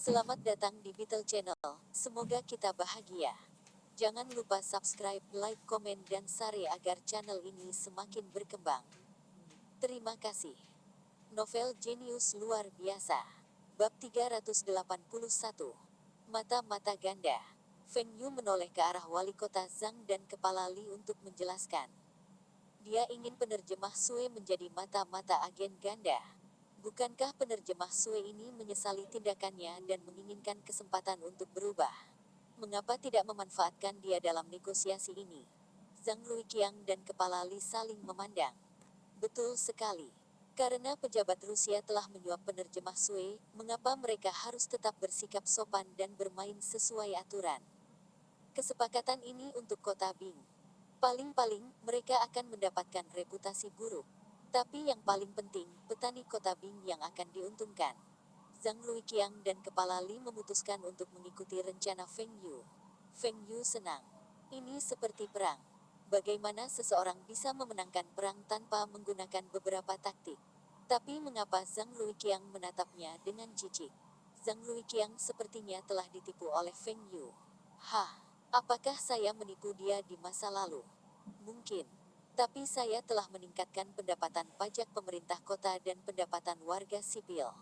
Selamat datang di Beetle Channel, semoga kita bahagia. Jangan lupa subscribe, like, komen, dan share agar channel ini semakin berkembang. Terima kasih. Novel jenius luar biasa. Bab 381. Mata-mata ganda. Feng Yu menoleh ke arah wali kota Zhang dan kepala Li untuk menjelaskan. Dia ingin penerjemah Sue menjadi mata-mata agen ganda. Bukankah penerjemah Sue ini menyesali tindakannya dan menginginkan kesempatan untuk berubah? Mengapa tidak memanfaatkan dia dalam negosiasi ini? Zhang Ruiqiang dan kepala Li saling memandang. Betul sekali. Karena pejabat Rusia telah menyuap penerjemah Sue, mengapa mereka harus tetap bersikap sopan dan bermain sesuai aturan? Kesepakatan ini untuk kota Bing. Paling-paling, mereka akan mendapatkan reputasi buruk. Tapi yang paling penting, petani kota Bing yang akan diuntungkan. Zhang Ruiqiang dan kepala Li memutuskan untuk mengikuti rencana Feng Yu. Feng Yu senang. Ini seperti perang. Bagaimana seseorang bisa memenangkan perang tanpa menggunakan beberapa taktik? Tapi mengapa Zhang Ruiqiang menatapnya dengan jijik? Zhang Ruiqiang sepertinya telah ditipu oleh Feng Yu. Hah, apakah saya menipu dia di masa lalu? Mungkin. Tapi saya telah meningkatkan pendapatan pajak pemerintah kota dan pendapatan warga sipil.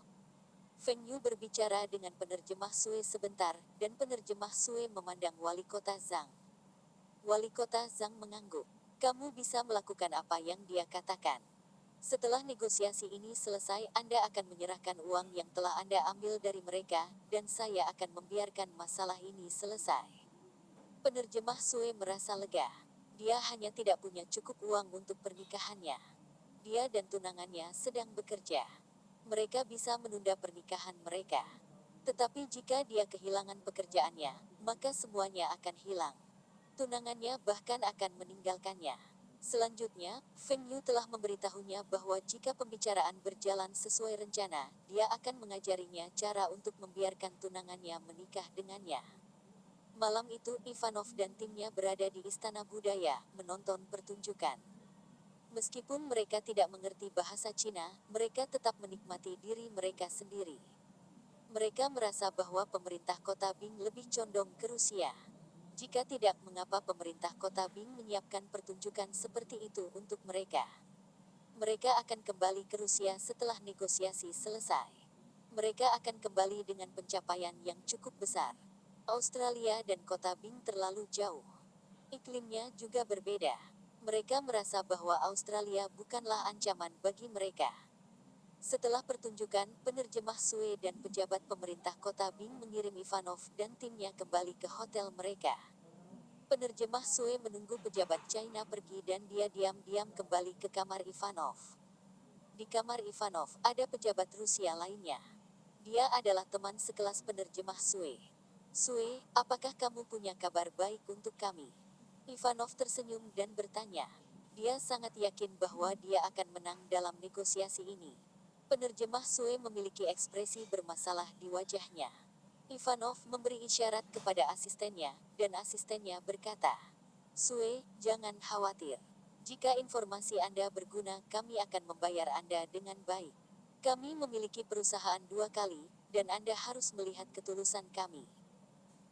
Feng Yu berbicara dengan penerjemah Sue sebentar, dan penerjemah Sue memandang wali kota Zhang. Wali kota Zhang mengangguk. Kamu bisa melakukan apa yang dia katakan. Setelah negosiasi ini selesai, Anda akan menyerahkan uang yang telah Anda ambil dari mereka, dan saya akan membiarkan masalah ini selesai. Penerjemah Sue merasa lega. Dia hanya tidak punya cukup uang untuk pernikahannya. Dia dan tunangannya sedang bekerja. Mereka bisa menunda pernikahan mereka. Tetapi jika dia kehilangan pekerjaannya, maka semuanya akan hilang. Tunangannya bahkan akan meninggalkannya. Selanjutnya, Feng Yu telah memberitahunya bahwa jika pembicaraan berjalan sesuai rencana, dia akan mengajarinya cara untuk membiarkan tunangannya menikah dengannya. Malam itu Ivanov dan timnya berada di Istana Budaya, menonton pertunjukan. Meskipun mereka tidak mengerti bahasa Cina, mereka tetap menikmati diri mereka sendiri. Mereka merasa bahwa pemerintah kota Bing lebih condong ke Rusia. Jika tidak, mengapa pemerintah kota Bing menyiapkan pertunjukan seperti itu untuk mereka? Mereka akan kembali ke Rusia setelah negosiasi selesai. Mereka akan kembali dengan pencapaian yang cukup besar. Australia dan kota Bing terlalu jauh. Iklimnya juga berbeda. Mereka merasa bahwa Australia bukanlah ancaman bagi mereka. Setelah pertunjukan, penerjemah Sue dan pejabat pemerintah kota Bing mengirim Ivanov dan timnya kembali ke hotel mereka. Penerjemah Sue menunggu pejabat China pergi dan dia diam-diam kembali ke kamar Ivanov. Di kamar Ivanov, ada pejabat Rusia lainnya. Dia adalah teman sekelas penerjemah Sue. Sue, apakah kamu punya kabar baik untuk kami? Ivanov tersenyum dan bertanya. Dia sangat yakin bahwa dia akan menang dalam negosiasi ini. Penerjemah Sue memiliki ekspresi bermasalah di wajahnya. Ivanov memberi isyarat kepada asistennya, dan asistennya berkata, Sue, jangan khawatir. Jika informasi Anda berguna, kami akan membayar Anda dengan baik. Kami memiliki perusahaan 2 kali, dan Anda harus melihat ketulusan kami.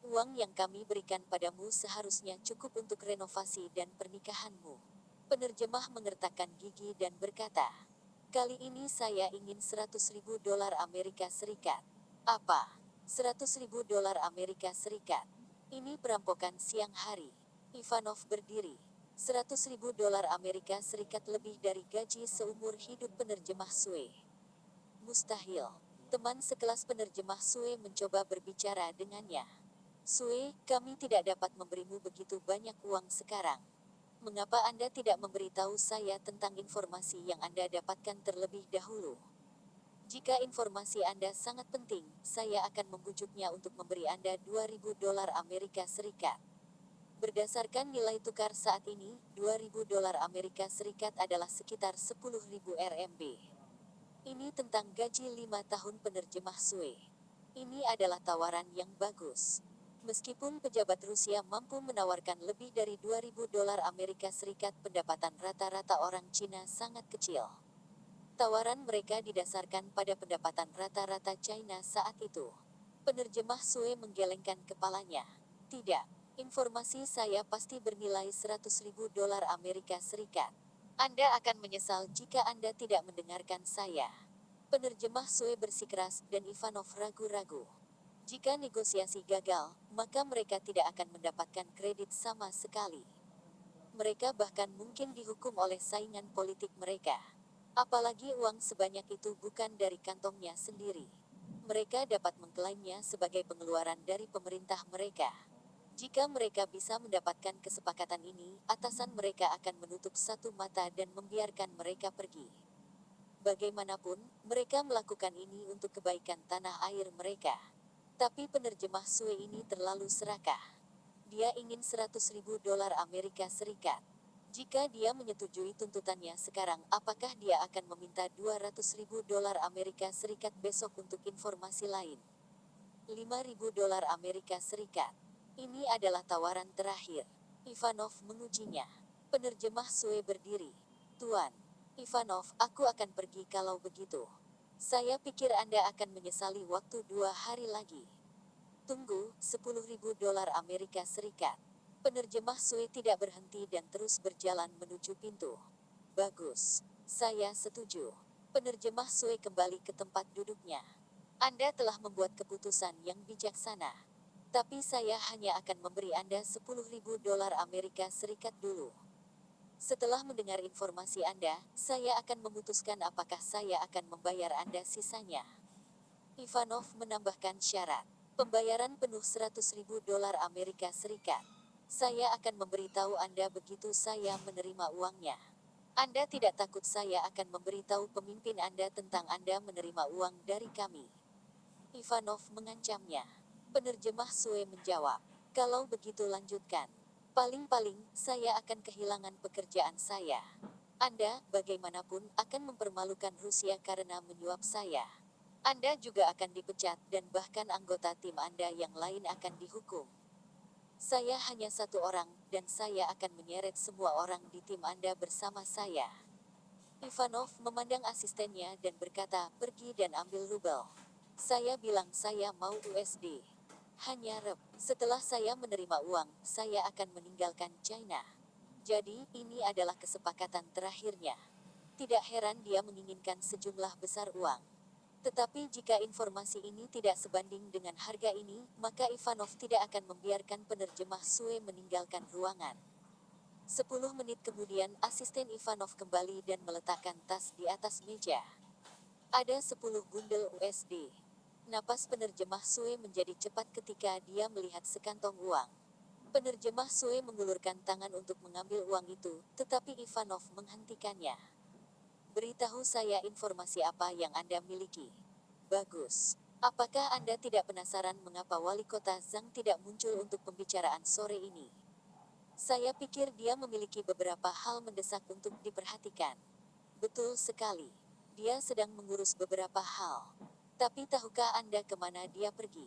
Uang yang kami berikan padamu seharusnya cukup untuk renovasi dan pernikahanmu. Penerjemah mengertakkan gigi dan berkata, kali ini saya ingin 100.000 dolar Amerika Serikat. Apa? 100.000 dolar Amerika Serikat. Ini perampokan siang hari. Ivanov berdiri. 100.000 dolar Amerika Serikat lebih dari gaji seumur hidup penerjemah Sue. Mustahil. Teman sekelas penerjemah Sue mencoba berbicara dengannya. Sue, kami tidak dapat memberimu begitu banyak uang sekarang. Mengapa Anda tidak memberitahu saya tentang informasi yang Anda dapatkan terlebih dahulu? Jika informasi Anda sangat penting, saya akan membujuknya untuk memberi Anda 2.000 dolar Amerika Serikat. Berdasarkan nilai tukar saat ini, 2.000 dolar Amerika Serikat adalah sekitar 10.000 RMB. Ini tentang gaji 5 tahun penerjemah Sue. Ini adalah tawaran yang bagus. Meskipun pejabat Rusia mampu menawarkan lebih dari 2.000 dolar Amerika Serikat, pendapatan rata-rata orang Cina sangat kecil. Tawaran mereka didasarkan pada pendapatan rata-rata China saat itu. Penerjemah Sue menggelengkan kepalanya. Tidak, informasi saya pasti bernilai 100.000 dolar Amerika Serikat. Anda akan menyesal jika Anda tidak mendengarkan saya. Penerjemah Sue bersikeras dan Ivanov ragu-ragu. Jika negosiasi gagal, maka mereka tidak akan mendapatkan kredit sama sekali. Mereka bahkan mungkin dihukum oleh saingan politik mereka. Apalagi uang sebanyak itu bukan dari kantongnya sendiri. Mereka dapat mengklaimnya sebagai pengeluaran dari pemerintah mereka. Jika mereka bisa mendapatkan kesepakatan ini, atasan mereka akan menutup satu mata dan membiarkan mereka pergi. Bagaimanapun, mereka melakukan ini untuk kebaikan tanah air mereka. Tapi penerjemah Sue ini terlalu serakah. Dia ingin 100.000 dolar Amerika Serikat. Jika dia menyetujui tuntutannya sekarang, apakah dia akan meminta 200.000 dolar Amerika Serikat besok untuk informasi lain? 5.000 dolar Amerika Serikat. Ini adalah tawaran terakhir. Ivanov mengujinya. Penerjemah Sue berdiri. Tuan Ivanov, aku akan pergi kalau begitu. Saya pikir Anda akan menyesali waktu 2 hari lagi. Tunggu, 10.000 dolar Amerika Serikat. Penerjemah Sue tidak berhenti dan terus berjalan menuju pintu. Bagus. Saya setuju. Penerjemah Sue kembali ke tempat duduknya. Anda telah membuat keputusan yang bijaksana. Tapi saya hanya akan memberi Anda 10.000 dolar Amerika Serikat dulu. Setelah mendengar informasi Anda, saya akan memutuskan apakah saya akan membayar Anda sisanya. Ivanov menambahkan syarat. Pembayaran penuh 100.000 dolar Amerika Serikat. Saya akan memberitahu Anda begitu saya menerima uangnya. Anda tidak takut saya akan memberitahu pemimpin Anda tentang Anda menerima uang dari kami? Ivanov mengancamnya. Penerjemah Sue menjawab, kalau begitu lanjutkan. Paling-paling, saya akan kehilangan pekerjaan saya. Anda, bagaimanapun, akan mempermalukan Rusia karena menyuap saya. Anda juga akan dipecat dan bahkan anggota tim Anda yang lain akan dihukum. Saya hanya satu orang, dan saya akan menyeret semua orang di tim Anda bersama saya. Ivanov memandang asistennya dan berkata, pergi dan ambil rubel. Saya bilang saya mau USD. Hanya rep. Setelah saya menerima uang, saya akan meninggalkan China. Jadi, ini adalah kesepakatan terakhirnya. Tidak heran dia menginginkan sejumlah besar uang. Tetapi jika informasi ini tidak sebanding dengan harga ini, maka Ivanov tidak akan membiarkan penerjemah Sue meninggalkan ruangan. 10 menit kemudian, asisten Ivanov kembali dan meletakkan tas di atas meja. Ada 10 bundel USD. Napas penerjemah Sue menjadi cepat ketika dia melihat sekantong uang. Penerjemah Sue mengulurkan tangan untuk mengambil uang itu, tetapi Ivanov menghentikannya. Beritahu saya informasi apa yang Anda miliki. Bagus. Apakah Anda tidak penasaran mengapa wali kota Zhang tidak muncul untuk pembicaraan sore ini? Saya pikir dia memiliki beberapa hal mendesak untuk diperhatikan. Betul sekali. Dia sedang mengurus beberapa hal. Tapi tahukah Anda kemana dia pergi?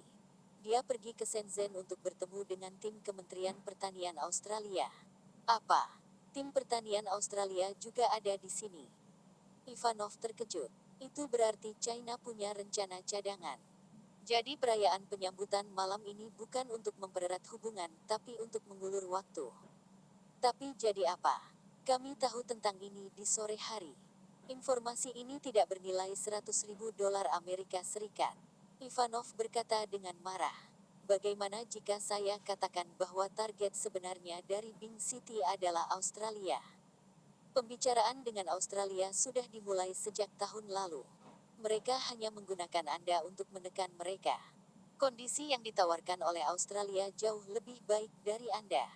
Dia pergi ke Shenzhen untuk bertemu dengan tim Kementerian Pertanian Australia. Apa? Tim Pertanian Australia juga ada di sini? Ivanov terkejut. Itu berarti China punya rencana cadangan. Jadi perayaan penyambutan malam ini bukan untuk mempererat hubungan, tapi untuk mengulur waktu. Tapi jadi apa? Kami tahu tentang ini di sore hari. Informasi ini tidak bernilai 100.000 dolar Amerika Serikat. Ivanov berkata dengan marah. Bagaimana jika saya katakan bahwa target sebenarnya dari Bing City adalah Australia? Pembicaraan dengan Australia sudah dimulai sejak tahun lalu. Mereka hanya menggunakan Anda untuk menekan mereka. Kondisi yang ditawarkan oleh Australia jauh lebih baik dari Anda.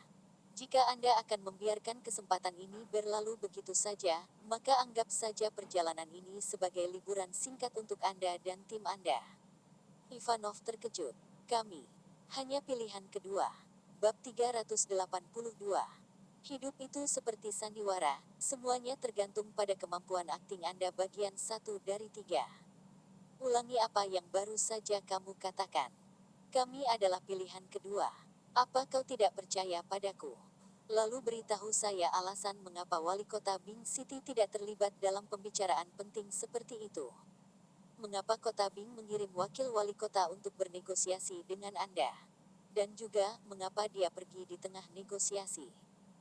Jika Anda akan membiarkan kesempatan ini berlalu begitu saja, maka anggap saja perjalanan ini sebagai liburan singkat untuk Anda dan tim Anda. Ivanov terkejut. Kami. Hanya pilihan kedua. Bab 382. Hidup itu seperti sandiwara, semuanya tergantung pada kemampuan akting Anda bagian 1 dari 3. Ulangi apa yang baru saja kamu katakan. Kami adalah pilihan kedua. Apa kau tidak percaya padaku? Lalu beritahu saya alasan mengapa wali kota Bing City tidak terlibat dalam pembicaraan penting seperti itu. mengapa Kota Bing mengirim wakil wali kota untuk bernegosiasi dengan Anda? Dan juga, mengapa dia pergi di tengah negosiasi?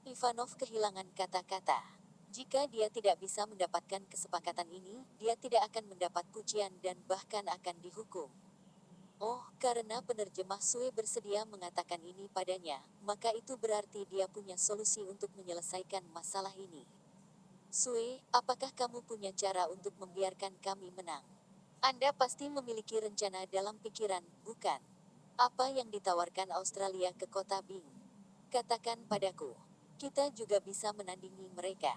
Ivanov kehilangan kata-kata. Jika dia tidak bisa mendapatkan kesepakatan ini, dia tidak akan mendapat pujian dan bahkan akan dihukum. Oh, karena penerjemah Sue bersedia mengatakan ini padanya, maka itu berarti dia punya solusi untuk menyelesaikan masalah ini. Sue, apakah kamu punya cara untuk membiarkan kami menang? Anda pasti memiliki rencana dalam pikiran, bukan? Apa yang ditawarkan Australia ke Kota Bing? Katakan padaku. Kita juga bisa menandingi mereka.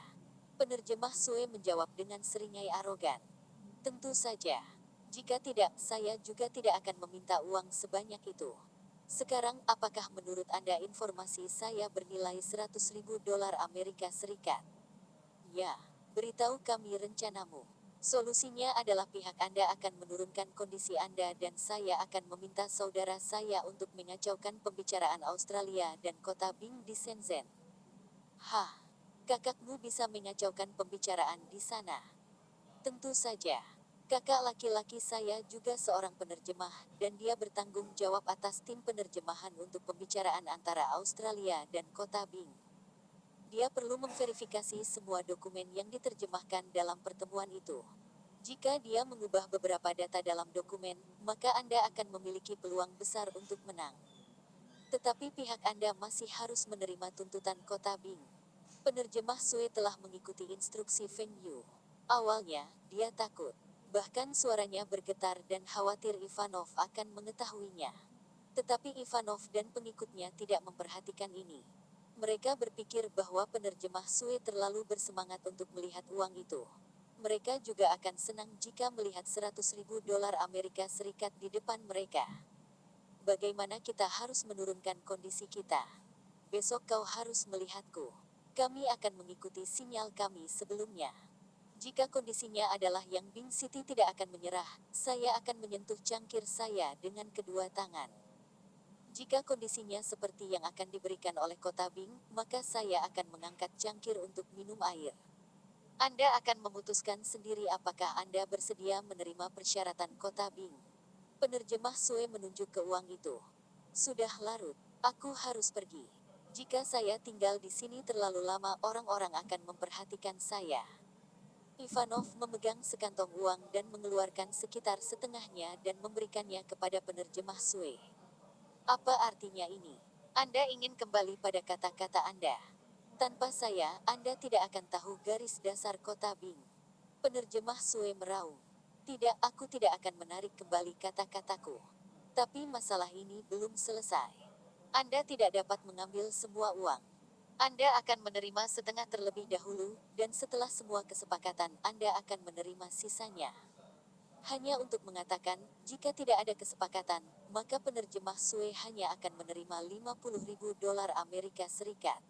Penerjemah Sue menjawab dengan seringai arogan. Tentu saja. Jika tidak, saya juga tidak akan meminta uang sebanyak itu. Sekarang, apakah menurut Anda informasi saya bernilai 100.000 dolar Amerika Serikat? Ya, beritahu kami rencanamu. Solusinya adalah pihak Anda akan menurunkan kondisi Anda dan saya akan meminta saudara saya untuk mengacaukan pembicaraan Australia dan Kota Bing di Shenzhen. Hah, kakakmu bisa mengacaukan pembicaraan di sana? Tentu saja. Kakak laki-laki saya juga seorang penerjemah, dan dia bertanggung jawab atas tim penerjemahan untuk pembicaraan antara Australia dan Kota Bing. Dia perlu memverifikasi semua dokumen yang diterjemahkan dalam pertemuan itu. Jika dia mengubah beberapa data dalam dokumen, maka Anda akan memiliki peluang besar untuk menang. Tetapi pihak Anda masih harus menerima tuntutan Kota Bing. Penerjemah Sue telah mengikuti instruksi Feng Yu. Awalnya, dia takut. Bahkan suaranya bergetar dan khawatir Ivanov akan mengetahuinya. Tetapi Ivanov dan pengikutnya tidak memperhatikan ini. Mereka berpikir bahwa penerjemah Sue terlalu bersemangat untuk melihat uang itu. Mereka juga akan senang jika melihat 100.000 dolar Amerika Serikat di depan mereka. Bagaimana kita harus menurunkan kondisi kita? Besok kau harus melihatku. Kami akan mengikuti sinyal kami sebelumnya. Jika kondisinya adalah yang Bing City tidak akan menyerah, saya akan menyentuh cangkir saya dengan kedua tangan. Jika kondisinya seperti yang akan diberikan oleh Kota Bing, maka saya akan mengangkat cangkir untuk minum air. Anda akan memutuskan sendiri apakah Anda bersedia menerima persyaratan Kota Bing. Penerjemah Sue menunjuk ke uang itu. Sudah larut, aku harus pergi. Jika saya tinggal di sini terlalu lama, orang-orang akan memperhatikan saya. Ivanov memegang sekantong uang dan mengeluarkan sekitar setengahnya dan memberikannya kepada penerjemah Sue. Apa artinya ini? Anda ingin kembali pada kata-kata Anda. Tanpa saya, Anda tidak akan tahu garis dasar Kota Bing. Penerjemah Sue meraung. Tidak, aku tidak akan menarik kembali kata-kataku. Tapi masalah ini belum selesai. Anda tidak dapat mengambil semua uang. Anda akan menerima setengah terlebih dahulu, dan setelah semua kesepakatan, Anda akan menerima sisanya. Hanya untuk mengatakan, jika tidak ada kesepakatan, maka penerjemah Sue hanya akan menerima 50.000 dolar Amerika Serikat.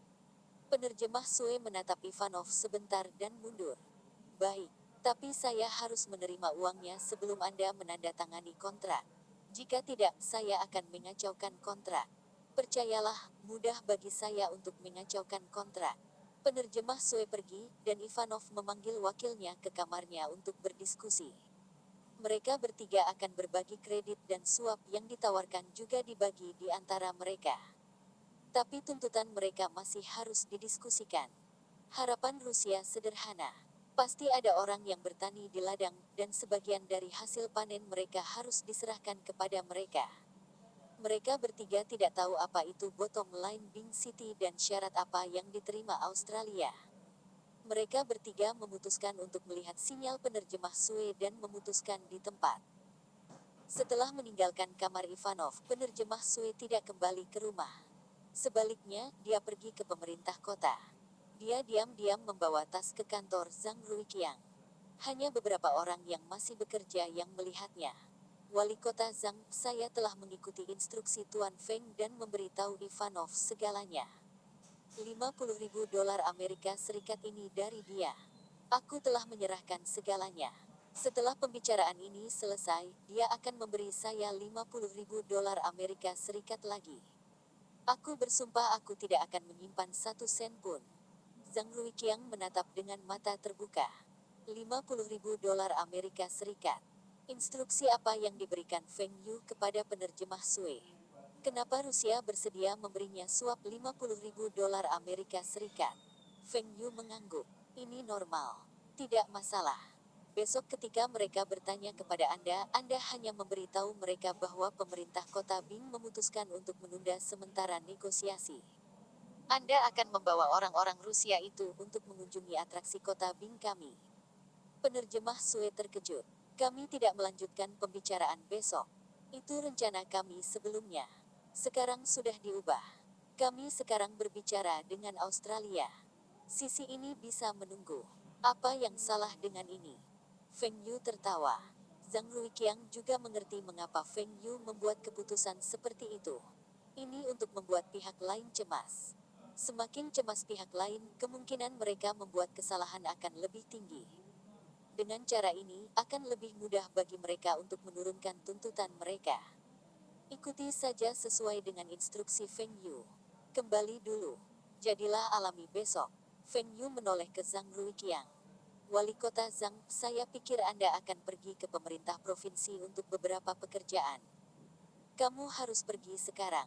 Penerjemah Sue menatap Ivanov sebentar dan mundur. Baik, tapi saya harus menerima uangnya sebelum Anda menandatangani kontrak. Jika tidak, saya akan mengacaukan kontrak. Percayalah, mudah bagi saya untuk mengacaukan kontrak. Penerjemah Sue pergi, dan Ivanov memanggil wakilnya ke kamarnya untuk berdiskusi. Mereka bertiga akan berbagi kredit dan suap yang ditawarkan juga dibagi di antara mereka. Tapi tuntutan mereka masih harus didiskusikan. Harapan Rusia sederhana. Pasti ada orang yang bertani di ladang, dan sebagian dari hasil panen mereka harus diserahkan kepada mereka. Mereka bertiga tidak tahu apa itu bottom line Bing City dan syarat apa yang diterima Australia. Mereka bertiga memutuskan untuk melihat sinyal penerjemah Sue dan memutuskan di tempat. Setelah meninggalkan kamar Ivanov, penerjemah Sue tidak kembali ke rumah. Sebaliknya, dia pergi ke pemerintah kota. Dia diam-diam membawa tas ke kantor Zhang Ruiqiang. Hanya beberapa orang yang masih bekerja yang melihatnya. Wali kota Zhang, saya telah mengikuti instruksi Tuan Feng dan memberitahu Ivanov segalanya. 50.000 dolar Amerika Serikat ini dari dia. Aku telah menyerahkan segalanya. Setelah pembicaraan ini selesai, dia akan memberi saya 50.000 dolar Amerika Serikat lagi. Aku bersumpah aku tidak akan menyimpan 1 sen pun. Zhang Ruiqiang menatap dengan mata terbuka. 50.000 dolar Amerika Serikat. Instruksi apa yang diberikan Feng Yu kepada penerjemah Sue? Kenapa Rusia bersedia memberinya suap 50.000 dolar Amerika Serikat? Feng Yu mengangguk. Ini normal. Tidak masalah. Besok ketika mereka bertanya kepada Anda hanya memberitahu mereka bahwa pemerintah kota Bing memutuskan untuk menunda sementara negosiasi. Anda akan membawa orang-orang Rusia itu untuk mengunjungi atraksi kota Bing kami. Penerjemah Sue terkejut. Kami tidak melanjutkan pembicaraan besok. Itu rencana kami sebelumnya. Sekarang sudah diubah. Kami sekarang berbicara dengan Australia. Sisi ini bisa menunggu. Apa yang salah dengan ini? Feng Yu tertawa. Zhang Ruiqiang juga mengerti mengapa Feng Yu membuat keputusan seperti itu. Ini untuk membuat pihak lain cemas. Semakin cemas pihak lain, kemungkinan mereka membuat kesalahan akan lebih tinggi. Dengan cara ini, akan lebih mudah bagi mereka untuk menurunkan tuntutan mereka. Ikuti saja sesuai dengan instruksi Feng Yu. Kembali dulu. Jadilah alami besok. Feng Yu menoleh ke Zhang Ruiqiang. Wali kota Zhang, saya pikir Anda akan pergi ke pemerintah provinsi untuk beberapa pekerjaan. Kamu harus pergi sekarang.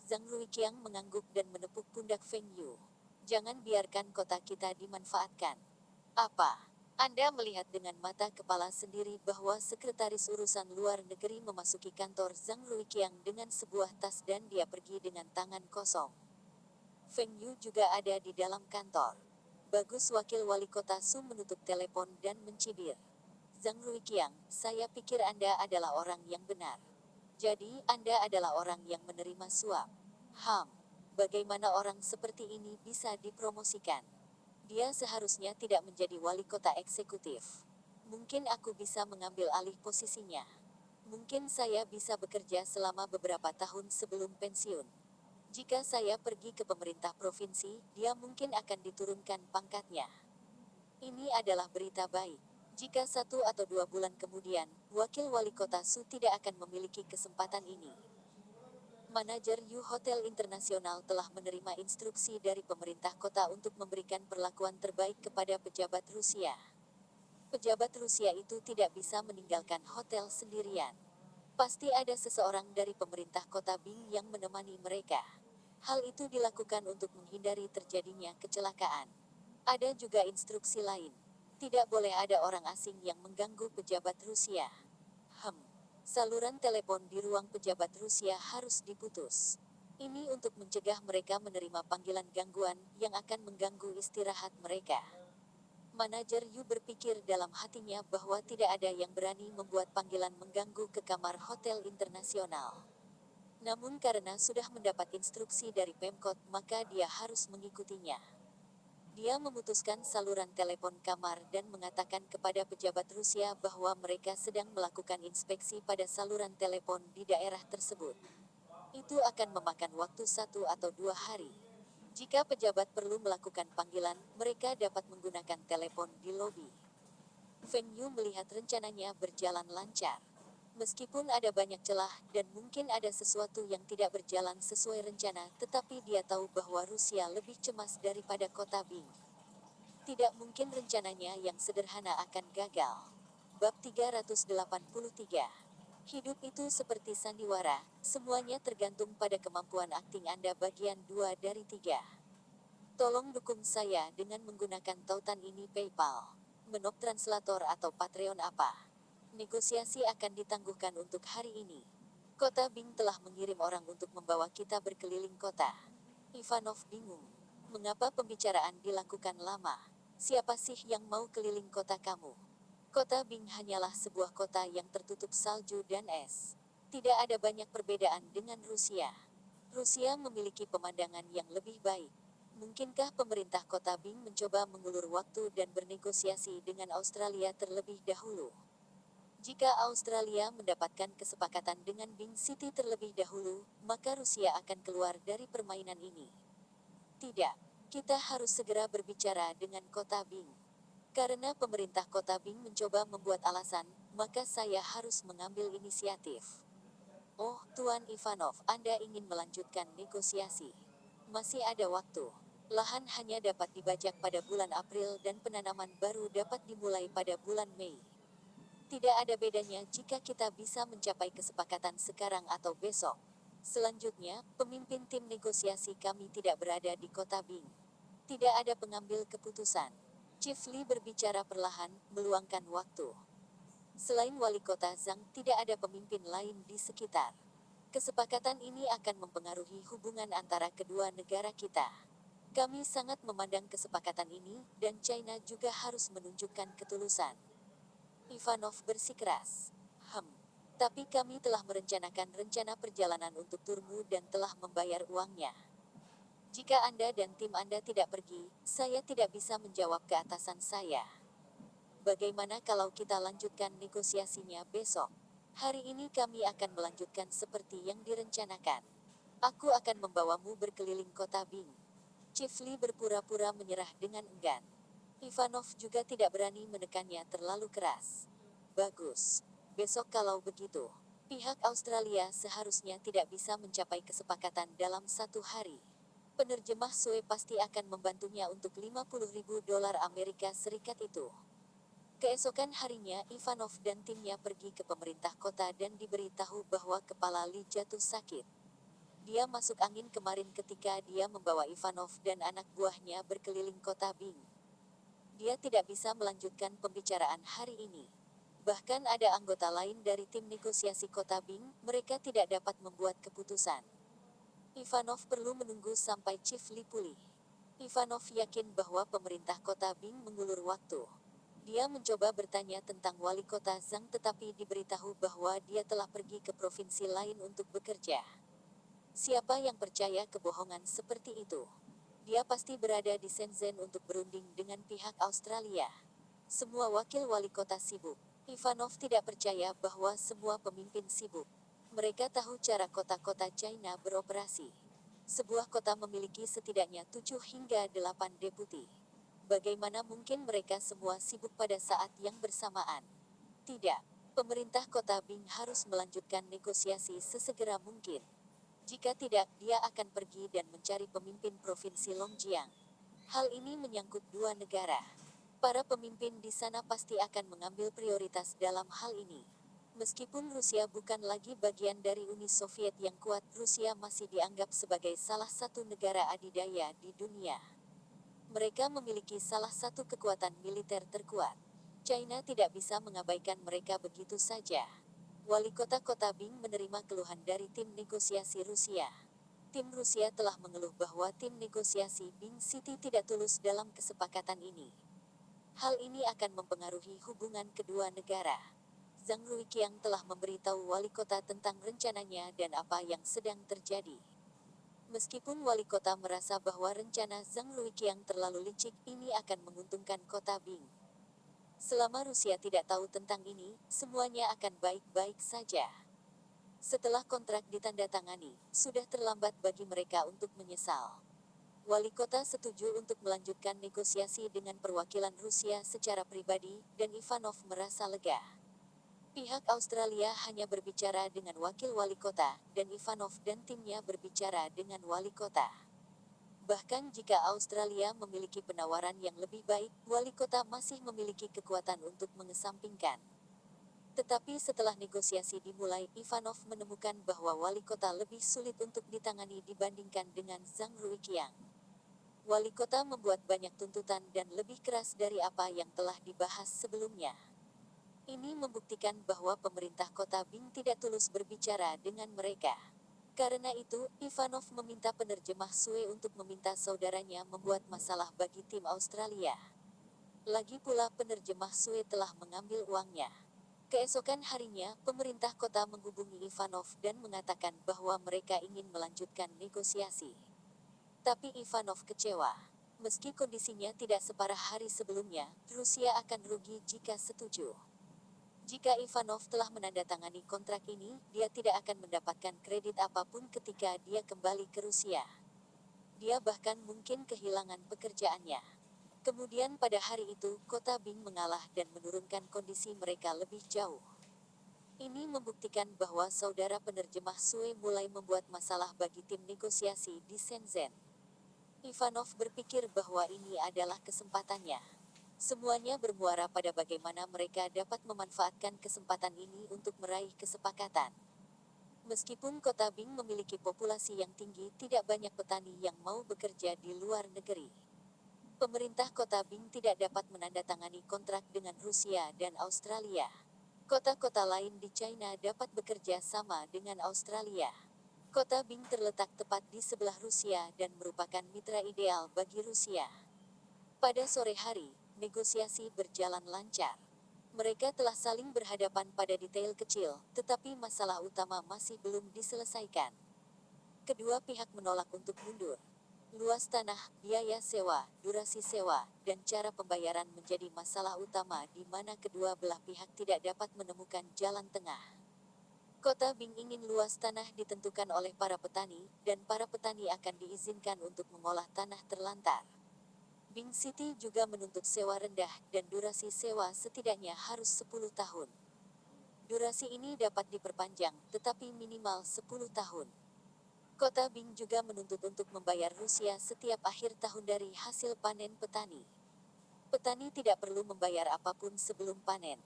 Zhang Ruiqiang mengangguk dan menepuk pundak Feng Yu. Jangan biarkan kota kita dimanfaatkan. Apa? Anda melihat dengan mata kepala sendiri bahwa sekretaris urusan luar negeri memasuki kantor Zhang Ruiqiang dengan sebuah tas dan dia pergi dengan tangan kosong. Feng Yu juga ada di dalam kantor. Bagus, wakil wali kota Su menutup telepon dan mencibir. Zhang Ruiqiang, saya pikir Anda adalah orang yang benar. Jadi, Anda adalah orang yang menerima suap. Bagaimana orang seperti ini bisa dipromosikan? Dia seharusnya tidak menjadi wali kota eksekutif. Mungkin aku bisa mengambil alih posisinya. Mungkin saya bisa bekerja selama beberapa tahun sebelum pensiun. Jika saya pergi ke pemerintah provinsi, dia mungkin akan diturunkan pangkatnya. Ini adalah berita baik. Jika 1 atau 2 bulan kemudian, wakil wali kota Su tidak akan memiliki kesempatan ini. Manajer Yu Hotel Internasional telah menerima instruksi dari pemerintah kota untuk memberikan perlakuan terbaik kepada pejabat Rusia. Pejabat Rusia itu tidak bisa meninggalkan hotel sendirian. Pasti ada seseorang dari pemerintah kota Bing yang menemani mereka. Hal itu dilakukan untuk menghindari terjadinya kecelakaan. Ada juga instruksi lain. Tidak boleh ada orang asing yang mengganggu pejabat Rusia. Saluran telepon di ruang pejabat Rusia harus diputus. Ini untuk mencegah mereka menerima panggilan gangguan yang akan mengganggu istirahat mereka. Manajer Yu berpikir dalam hatinya bahwa tidak ada yang berani membuat panggilan mengganggu ke kamar hotel internasional. Namun karena sudah mendapat instruksi dari Pemkot, maka dia harus mengikutinya. Dia memutuskan saluran telepon kamar dan mengatakan kepada pejabat Rusia bahwa mereka sedang melakukan inspeksi pada saluran telepon di daerah tersebut. Itu akan memakan waktu 1 atau 2 hari. Jika pejabat perlu melakukan panggilan, mereka dapat menggunakan telepon di lobi. Feng Yu melihat rencananya berjalan lancar. Meskipun ada banyak celah dan mungkin ada sesuatu yang tidak berjalan sesuai rencana, tetapi dia tahu bahwa Rusia lebih cemas daripada kota Bing. Tidak mungkin rencananya yang sederhana akan gagal. Bab 383. Hidup itu seperti sandiwara, semuanya tergantung pada kemampuan akting Anda bagian 2 dari 3. Tolong dukung saya dengan menggunakan tautan ini PayPal, Menop Translator atau Patreon apa. Negosiasi akan ditangguhkan untuk hari ini. Kota Bing telah mengirim orang untuk membawa kita berkeliling kota. Ivanov bingung. Mengapa pembicaraan dilakukan lama? Siapa sih yang mau keliling kota kamu? Kota Bing hanyalah sebuah kota yang tertutup salju dan es. Tidak ada banyak perbedaan dengan Rusia. Rusia memiliki pemandangan yang lebih baik. Mungkinkah pemerintah kota Bing mencoba mengulur waktu dan bernegosiasi dengan Australia terlebih dahulu? Jika Australia mendapatkan kesepakatan dengan Bing City terlebih dahulu, maka Rusia akan keluar dari permainan ini. Tidak, kita harus segera berbicara dengan kota Bing. Karena pemerintah kota Bing mencoba membuat alasan, maka saya harus mengambil inisiatif. Oh, Tuan Ivanov, Anda ingin melanjutkan negosiasi. Masih ada waktu. Lahan hanya dapat dibajak pada bulan April dan penanaman baru dapat dimulai pada bulan Mei. Tidak ada bedanya jika kita bisa mencapai kesepakatan sekarang atau besok. Selanjutnya, pemimpin tim negosiasi kami tidak berada di kota Bing. Tidak ada pengambil keputusan. Chief Li berbicara perlahan, meluangkan waktu. Selain wali kota Zhang, tidak ada pemimpin lain di sekitar. Kesepakatan ini akan mempengaruhi hubungan antara kedua negara kita. Kami sangat memandang kesepakatan ini, dan China juga harus menunjukkan ketulusan. Ivanov bersikeras. Tapi kami telah merencanakan rencana perjalanan untuk turmu dan telah membayar uangnya. Jika Anda dan tim Anda tidak pergi, saya tidak bisa menjawab ke atasan saya. Bagaimana kalau kita lanjutkan negosiasinya besok? Hari ini kami akan melanjutkan seperti yang direncanakan. Aku akan membawamu berkeliling kota Bing. Chief Li berpura-pura menyerah dengan enggan. Ivanov juga tidak berani menekannya terlalu keras. Bagus. Besok kalau begitu, pihak Australia seharusnya tidak bisa mencapai kesepakatan dalam 1 hari. Penerjemah Sue pasti akan membantunya untuk 50.000 dolar Amerika Serikat itu. Keesokan harinya Ivanov dan timnya pergi ke pemerintah kota dan diberitahu bahwa kepala Li jatuh sakit. Dia masuk angin kemarin ketika dia membawa Ivanov dan anak buahnya berkeliling kota Bing. Dia tidak bisa melanjutkan pembicaraan hari ini. Bahkan ada anggota lain dari tim negosiasi kota Bing, mereka tidak dapat membuat keputusan. Ivanov perlu menunggu sampai Chief Li pulih. Ivanov yakin bahwa pemerintah kota Bing mengulur waktu. Dia mencoba bertanya tentang wali kota Zhang tetapi diberitahu bahwa dia telah pergi ke provinsi lain untuk bekerja. Siapa yang percaya kebohongan seperti itu? Dia pasti berada di Shenzhen untuk berunding dengan pihak Australia. Semua wakil wali kota sibuk. Ivanov tidak percaya bahwa semua pemimpin sibuk. Mereka tahu cara kota-kota China beroperasi. Sebuah kota memiliki setidaknya 7 hingga 8 deputi. Bagaimana mungkin mereka semua sibuk pada saat yang bersamaan? Tidak. Pemerintah kota Bing harus melanjutkan negosiasi sesegera mungkin. Jika tidak, dia akan pergi dan mencari pemimpin provinsi Longjiang. Hal ini menyangkut dua negara. Para pemimpin di sana pasti akan mengambil prioritas dalam hal ini. Meskipun Rusia bukan lagi bagian dari Uni Soviet yang kuat, Rusia masih dianggap sebagai salah satu negara adidaya di dunia. Mereka memiliki salah satu kekuatan militer terkuat. China tidak bisa mengabaikan mereka begitu saja. Wali kota Bing menerima keluhan dari tim negosiasi Rusia. Tim Rusia telah mengeluh bahwa tim negosiasi Bing City tidak tulus dalam kesepakatan ini. Hal ini akan mempengaruhi hubungan kedua negara. Zhang Ruiqiang telah memberitahu wali kota tentang rencananya dan apa yang sedang terjadi. Meskipun wali kota merasa bahwa rencana Zhang Ruiqiang terlalu licik, ini akan menguntungkan kota Bing. Selama Rusia tidak tahu tentang ini, semuanya akan baik-baik saja. Setelah kontrak ditandatangani, sudah terlambat bagi mereka untuk menyesal. Wali kota setuju untuk melanjutkan negosiasi dengan perwakilan Rusia secara pribadi, dan Ivanov merasa lega. Pihak Australia hanya berbicara dengan wakil wali kota, dan Ivanov dan timnya berbicara dengan wali kota. Bahkan jika Australia memiliki penawaran yang lebih baik, wali kota masih memiliki kekuatan untuk mengesampingkan. Tetapi setelah negosiasi dimulai, Ivanov menemukan bahwa wali kota lebih sulit untuk ditangani dibandingkan dengan Zhang Ruiqiang. Wali kota membuat banyak tuntutan dan lebih keras dari apa yang telah dibahas sebelumnya. Ini membuktikan bahwa pemerintah kota Bing tidak tulus berbicara dengan mereka. Karena itu, Ivanov meminta penerjemah Sue untuk meminta saudaranya membuat masalah bagi tim Australia. Lagi pula penerjemah Sue telah mengambil uangnya. Keesokan harinya, pemerintah kota menghubungi Ivanov dan mengatakan bahwa mereka ingin melanjutkan negosiasi. Tapi Ivanov kecewa. Meski kondisinya tidak separah hari sebelumnya, Rusia akan rugi jika setuju. Jika Ivanov telah menandatangani kontrak ini, dia tidak akan mendapatkan kredit apapun ketika dia kembali ke Rusia. Dia bahkan mungkin kehilangan pekerjaannya. Kemudian pada hari itu, kota Bing mengalah dan menurunkan kondisi mereka lebih jauh. Ini membuktikan bahwa saudara penerjemah Sue mulai membuat masalah bagi tim negosiasi di Shenzhen. Ivanov berpikir bahwa ini adalah kesempatannya. Semuanya bermuara pada bagaimana mereka dapat memanfaatkan kesempatan ini untuk meraih kesepakatan. Meskipun Kota Bing memiliki populasi yang tinggi, tidak banyak petani yang mau bekerja di luar negeri. Pemerintah Kota Bing tidak dapat menandatangani kontrak dengan Rusia dan Australia. Kota-kota lain di China dapat bekerja sama dengan Australia. Kota Bing terletak tepat di sebelah Rusia dan merupakan mitra ideal bagi Rusia. Pada sore hari, negosiasi berjalan lancar. Mereka telah saling berhadapan pada detail kecil, tetapi masalah utama masih belum diselesaikan. Kedua pihak menolak untuk mundur. Luas tanah, biaya sewa, durasi sewa, dan cara pembayaran menjadi masalah utama di mana kedua belah pihak tidak dapat menemukan jalan tengah. Kota Bing ingin luas tanah ditentukan oleh para petani, dan para petani akan diizinkan untuk mengolah tanah terlantar. Bing City juga menuntut sewa rendah, dan durasi sewa setidaknya harus 10 tahun. Durasi ini dapat diperpanjang, tetapi minimal 10 tahun. Kota Bing juga menuntut untuk membayar Rusia setiap akhir tahun dari hasil panen petani. Petani tidak perlu membayar apapun sebelum panen.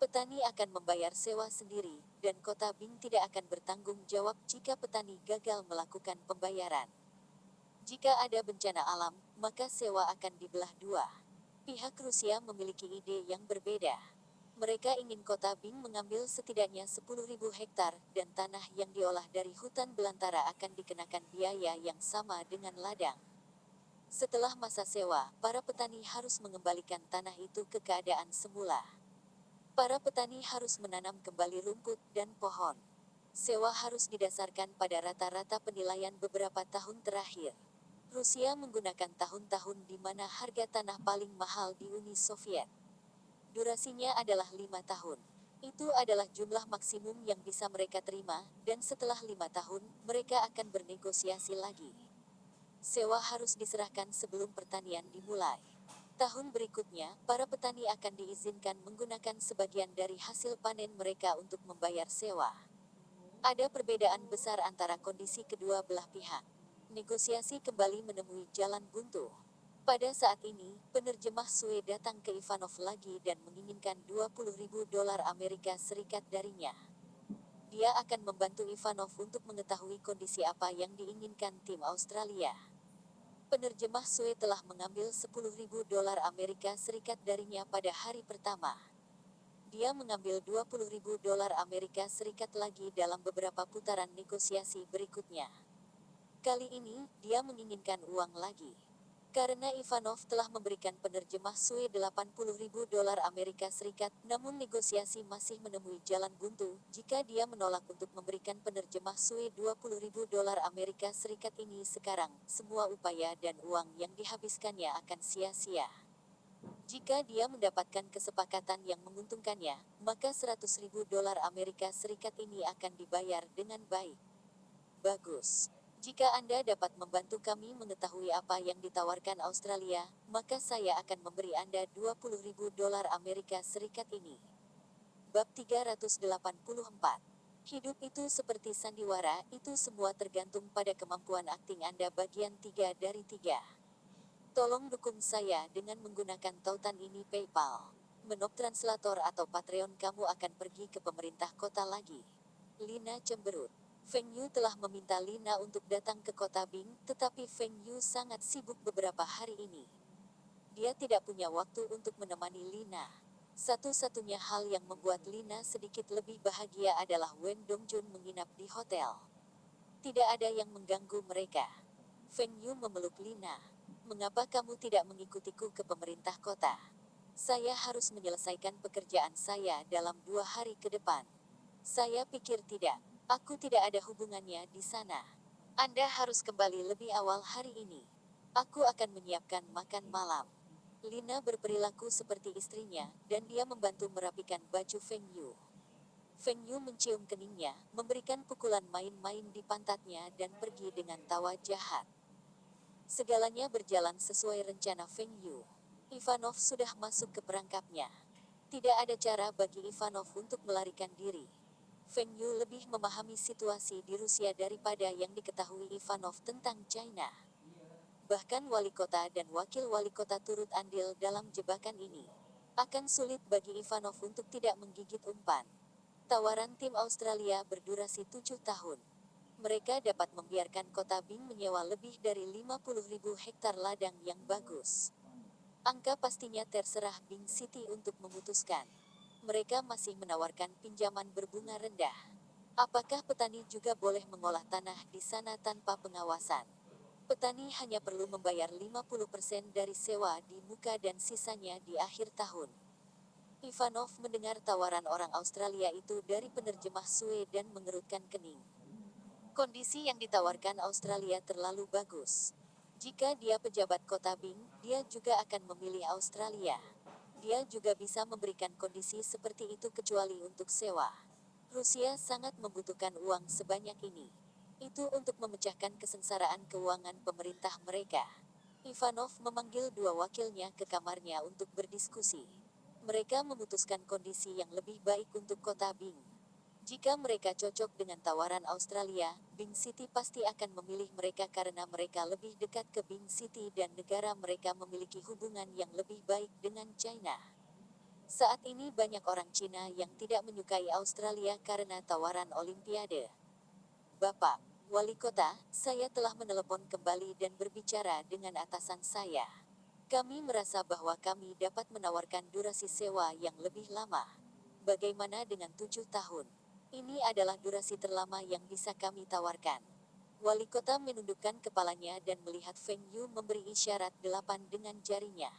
Petani akan membayar sewa sendiri, dan Kota Bing tidak akan bertanggung jawab jika petani gagal melakukan pembayaran. Jika ada bencana alam, maka sewa akan dibelah dua. Pihak Rusia memiliki ide yang berbeda. Mereka ingin Kota Bing mengambil setidaknya 10.000 hektar, dan tanah yang diolah dari hutan belantara akan dikenakan biaya yang sama dengan ladang. Setelah masa sewa, para petani harus mengembalikan tanah itu ke keadaan semula. Para petani harus menanam kembali rumput dan pohon. Sewa harus didasarkan pada rata-rata penilaian beberapa tahun terakhir. Rusia menggunakan tahun-tahun di mana harga tanah paling mahal di Uni Soviet. Durasinya adalah 5 tahun. Itu adalah jumlah maksimum yang bisa mereka terima, dan setelah 5 tahun, mereka akan bernegosiasi lagi. Sewa harus diserahkan sebelum pertanian dimulai. Tahun berikutnya, para petani akan diizinkan menggunakan sebagian dari hasil panen mereka untuk membayar sewa. Ada perbedaan besar antara kondisi kedua belah pihak. Negosiasi kembali menemui jalan buntu. Pada saat ini, penerjemah Sue datang ke Ivanov lagi dan menginginkan 20.000 dolar Amerika Serikat darinya. Dia akan membantu Ivanov untuk mengetahui kondisi apa yang diinginkan tim Australia. Penerjemah Sue telah mengambil 10.000 dolar Amerika Serikat darinya pada hari pertama. Dia mengambil 20.000 dolar Amerika Serikat lagi dalam beberapa putaran negosiasi berikutnya. Kali ini, dia menginginkan uang lagi. Karena Ivanov telah memberikan penerjemah Sue 80.000 dolar Amerika Serikat, namun negosiasi masih menemui jalan buntu. Jika dia menolak untuk memberikan penerjemah Sue 20.000 dolar Amerika Serikat ini sekarang, semua upaya dan uang yang dihabiskannya akan sia-sia. Jika dia mendapatkan kesepakatan yang menguntungkannya, maka 100.000 dolar Amerika Serikat ini akan dibayar dengan baik. Bagus. Jika Anda dapat membantu kami mengetahui apa yang ditawarkan Australia, maka saya akan memberi Anda 20.000 dolar Amerika Serikat ini. Bab 384. Hidup itu seperti sandiwara, itu semua tergantung pada kemampuan akting Anda bagian 3 dari 3. Tolong dukung saya dengan menggunakan tautan ini PayPal. Menop translator atau Patreon kamu akan pergi ke pemerintah kota lagi. Lina cemberut. Feng Yu telah meminta Lina untuk datang ke Kota Bing, tetapi Feng Yu sangat sibuk beberapa hari ini. Dia tidak punya waktu untuk menemani Lina. Satu-satunya hal yang membuat Lina sedikit lebih bahagia adalah Wen Dongjun menginap di hotel. Tidak ada yang mengganggu mereka. Feng Yu memeluk Lina. Mengapa kamu tidak mengikutiku ke pemerintah kota? Saya harus menyelesaikan pekerjaan saya dalam 2 hari ke depan. Saya pikir tidak. Aku tidak ada hubungannya di sana. Anda harus kembali lebih awal hari ini. Aku akan menyiapkan makan malam. Lina berperilaku seperti istrinya, dan dia membantu merapikan baju Feng Yu. Feng Yu mencium keningnya, memberikan pukulan main-main di pantatnya dan pergi dengan tawa jahat. Segalanya berjalan sesuai rencana Feng Yu. Ivanov sudah masuk ke perangkapnya. Tidak ada cara bagi Ivanov untuk melarikan diri. Feng Yu lebih memahami situasi di Rusia daripada yang diketahui Ivanov tentang China. Bahkan wali kota dan wakil wali kota turut andil dalam jebakan ini. Akan sulit bagi Ivanov untuk tidak menggigit umpan. Tawaran tim Australia berdurasi 7 tahun. Mereka dapat membiarkan kota Bing menyewa lebih dari 50.000 hektar ladang yang bagus. Angka pastinya terserah Bing City untuk memutuskan. Mereka masih menawarkan pinjaman berbunga rendah. Apakah petani juga boleh mengolah tanah di sana tanpa pengawasan? Petani hanya perlu membayar 50% dari sewa di muka dan sisanya di akhir tahun. Ivanov mendengar tawaran orang Australia itu dari penerjemah Sue dan mengerutkan kening. Kondisi yang ditawarkan Australia terlalu bagus. Jika dia pejabat kota Bing, dia juga akan memilih Australia. Dia juga bisa memberikan kondisi seperti itu kecuali untuk sewa. Rusia sangat membutuhkan uang sebanyak ini. Itu untuk memecahkan kesengsaraan keuangan pemerintah mereka. Ivanov memanggil dua wakilnya ke kamarnya untuk berdiskusi. Mereka memutuskan kondisi yang lebih baik untuk kota Bing. Jika mereka cocok dengan tawaran Australia, Bing City pasti akan memilih mereka karena mereka lebih dekat ke Bing City dan negara mereka memiliki hubungan yang lebih baik dengan China. Saat ini banyak orang Cina yang tidak menyukai Australia karena tawaran Olimpiade. Bapak, Wali Kota, saya telah menelepon kembali dan berbicara dengan atasan saya. Kami merasa bahwa kami dapat menawarkan durasi sewa yang lebih lama. Bagaimana dengan 7 tahun? Ini adalah durasi terlama yang bisa kami tawarkan. Wali kota menundukkan kepalanya dan melihat Feng Yu memberi isyarat 8 dengan jarinya.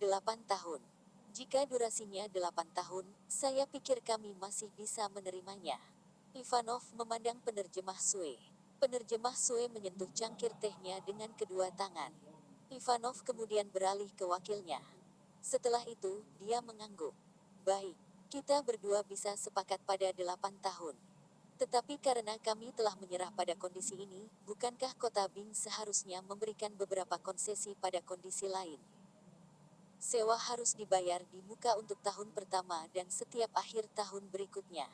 8 tahun. Jika durasinya 8 tahun, saya pikir kami masih bisa menerimanya. Ivanov memandang penerjemah Sue. Penerjemah Sue menyentuh cangkir tehnya dengan kedua tangan. Ivanov kemudian beralih ke wakilnya. Setelah itu, dia mengangguk. Baik. Kita berdua bisa sepakat pada 8 tahun. Tetapi karena kami telah menyerah pada kondisi ini, bukankah kota Bing seharusnya memberikan beberapa konsesi pada kondisi lain? Sewa harus dibayar di muka untuk tahun pertama dan setiap akhir tahun berikutnya.